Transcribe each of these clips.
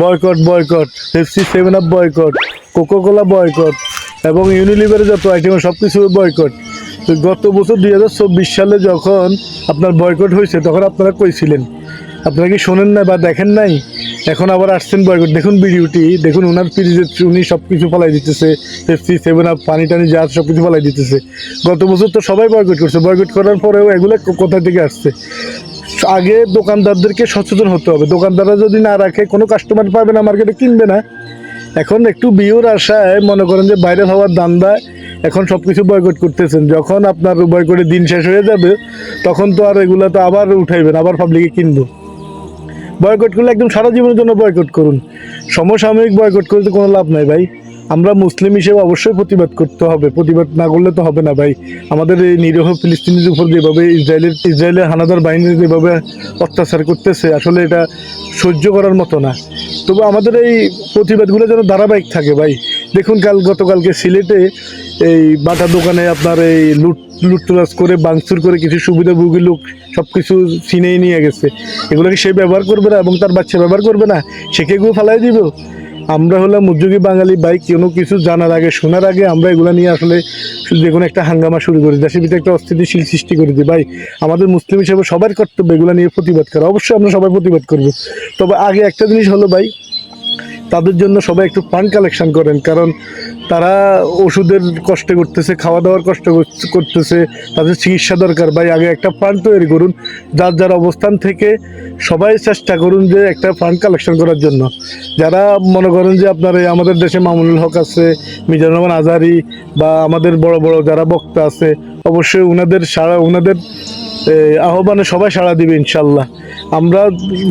Boycott boycott, Pepsi, 7 up boycott, Coca Cola boycott এবং ইউনিলিভারের যত item সব কিছু বয়কট। তো গত বছর 2024 সালে যখন আপনার বয়কট হয়েছে তখন আপনারা কইছিলেন, আপনারা কি শোনেন না বা দেখেন নাই? এখন আবার আসছেন বয়কট। দেখুন ভিডিওটি, দেখুন ওনার ফ্রিজে উনি সব কিছু ফেলাই দিতেছে, পেপসি, 7 আপ, পানি টানি যা সব কিছু ফেলাই দিতেছে। গত বছর তো সবাই বয়কট করছে, বয়কট করার পরেও এগুলো কোথা থেকে আসছে? আগে দোকানদারদেরকে সচেতন হতে হবে। দোকানদাররা যদি না রাখে কোনো কাস্টমার পাবে না, মার্কেটে কিনবে না। এখন একটু বিয়ের আশায় মনে করেন যে ভাইরাল হওয়ার দান্দায় এখন সব কিছু বয়কট করতেছেন। যখন আপনার বয়কটের দিন শেষ হয়ে যাবে তখন তো আর এগুলো তো আবার উঠাইবেন, আবার পাবলিকে কিনবো। বয়কট করলে একদম সারা জীবনের জন্য বয়কট করুন। সমসাময়িক বয়কট করতে কোনো লাভ নাই ভাই। আমরা মুসলিম হিসেবে অবশ্যই প্রতিবাদ করতে হবে, প্রতিবাদ না করলে তো হবে না ভাই। আমাদের এই নিরীহ ফিলিস্তিনিদের উপর যেভাবে ইসরায়েলের হানাদার বাহিনী যেভাবে অত্যাচার করতেছে, আসলে এটা সহ্য করার মতো না। তবু আমাদের এই প্রতিবাদগুলো যেন ধারাবাহিক থাকে ভাই। দেখুন গতকালকে সিলেটে এই বাটা দোকানে আপনার এই লুটতরাজ করে ভাঙচুর করে কিছু সুবিধাভোগী লোক সব কিছু ছিনিয়ে নিয়ে গেছে। এগুলোকে সে ব্যবহার করবে না এবং তার বাচ্চা ব্যবহার করবে না, সে কি এগুলো ফালাই দিব? আমরা হলাম মধ্যযুগী বাঙালি ভাই, কোনো কিছু জানার আগে শোনার আগে আমরা এগুলো নিয়ে আসলে যে কোনো একটা হাঙ্গামা শুরু করি, দেশের ভিতরে একটা অস্থিতিশীল সৃষ্টি করে দিই ভাই। আমাদের মুসলিম হিসেবে সবার কর্তব্য এগুলো নিয়ে প্রতিবাদ করা। অবশ্যই আমরা সবাই প্রতিবাদ করব। তবে আগে একটা জিনিস হলো ভাই, তাদের জন্য সবাই একটু ফান্ড কালেকশন করেন, কারণ তারা ওষুধের কষ্ট করতেছে, খাওয়া দাওয়ার কষ্ট করতেছে, তাদের চিকিৎসা দরকার ভাই। আগে একটা ফান্ড তৈরি করুন, যার যার অবস্থান থেকে সবাই চেষ্টা করুন যে একটা ফান্ড কালেকশন করার জন্য। যারা মনে করেন যে আপনার এই আমাদের দেশে মামুনুল হক আছে, মিজানুর রহমান আজহারি বা আমাদের বড় বড় যারা বক্তা আছে, অবশ্যই ওনাদের আহ্বানে সবাই সাড়া দিবে ইনশাল্লাহ। আমরা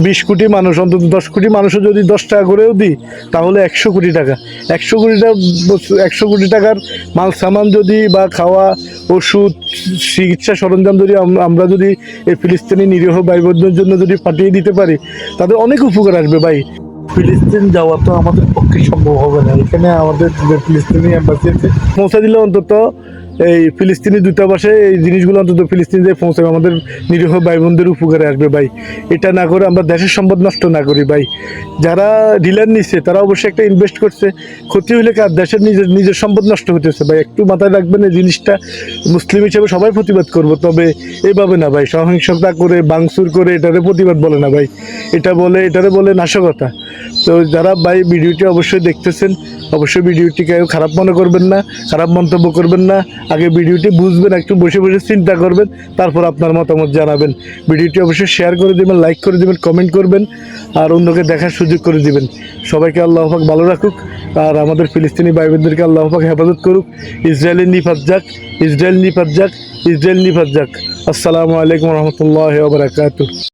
20 কোটি মানুষ, অন্তত 10 কোটি মানুষও যদি 10 টাকা করেও দিই তাহলে 100 কোটি টাকা, 100 কোটি টাকার মাল সামান যদি বা খাওয়া, ওষুধ, চিকিৎসা সরঞ্জাম যদি আমরা যদি এই ফিলিস্তিনি নিরীহ ভাই বোনদের জন্য যদি পাঠিয়ে দিতে পারি, তাদের অনেক উপকার আসবে ভাই। ফিলিস্তিন যাওয়া তো আমাদের পক্ষে সম্ভব হবে না। এখানে আমাদের ফিলিস্তিনি এম্বাসিতে পৌঁছে দিলে অন্তত এই ফিলিস্তিনি দূতাবাসে এই জিনিসগুলো অন্তত ফিলিস্তিনিতে পৌঁছাবে, আমাদের নিরীহ ভাই বোনদের উপকারে আসবে ভাই। এটা না করে আমরা দেশের সম্পদ নষ্ট না করি ভাই। যারা ডিলার নিচ্ছে তারা অবশ্যই একটা ইনভেস্ট করছে, ক্ষতি হলে কার দেশের নিজের সম্পদ নষ্ট হতেছে ভাই। একটু মাথায় রাখবেন এই জিনিসটা। মুসলিম হিসেবে সবাই প্রতিবাদ করব, তবে এইভাবে না ভাই, সহিংসতা করে ভাঙচুর করে এটারে প্রতিবাদ বলে না ভাই, এটারে বলে নাশকতা। তো যারা ভাই ভিডিওটি অবশ্যই দেখতেছেন, অবশ্যই ভিডিওটিকে খারাপ মনে করবেন না, খারাপ মন্তব্য করবেন না। আগে ভিডিওটি বুঝবেন, একটু বসে বসে চিন্তা করবেন, তারপর আপনার মতামত জানাবেন। ভিডিওটি অবশ্যই শেয়ার করে দেবেন, লাইক করে দেবেন, কমেন্ট করবেন আর অন্যকে দেখার সুযোগ করে দিবেন। সবাইকে আল্লাহ পাক ভালো রাখুক, আর আমাদের ফিলিস্তিনি ভাই বোনদেরকে আল্লাহ পাক হেফাজত করুক। ইসরায়েল নিপাত যাক, ইসরায়েল নিপাত যাক, ইসরায়েল নিপাত যাক। আসসালামু আলাইকুম রহমতুল্লাহ ওয়া বারাকাতুহু।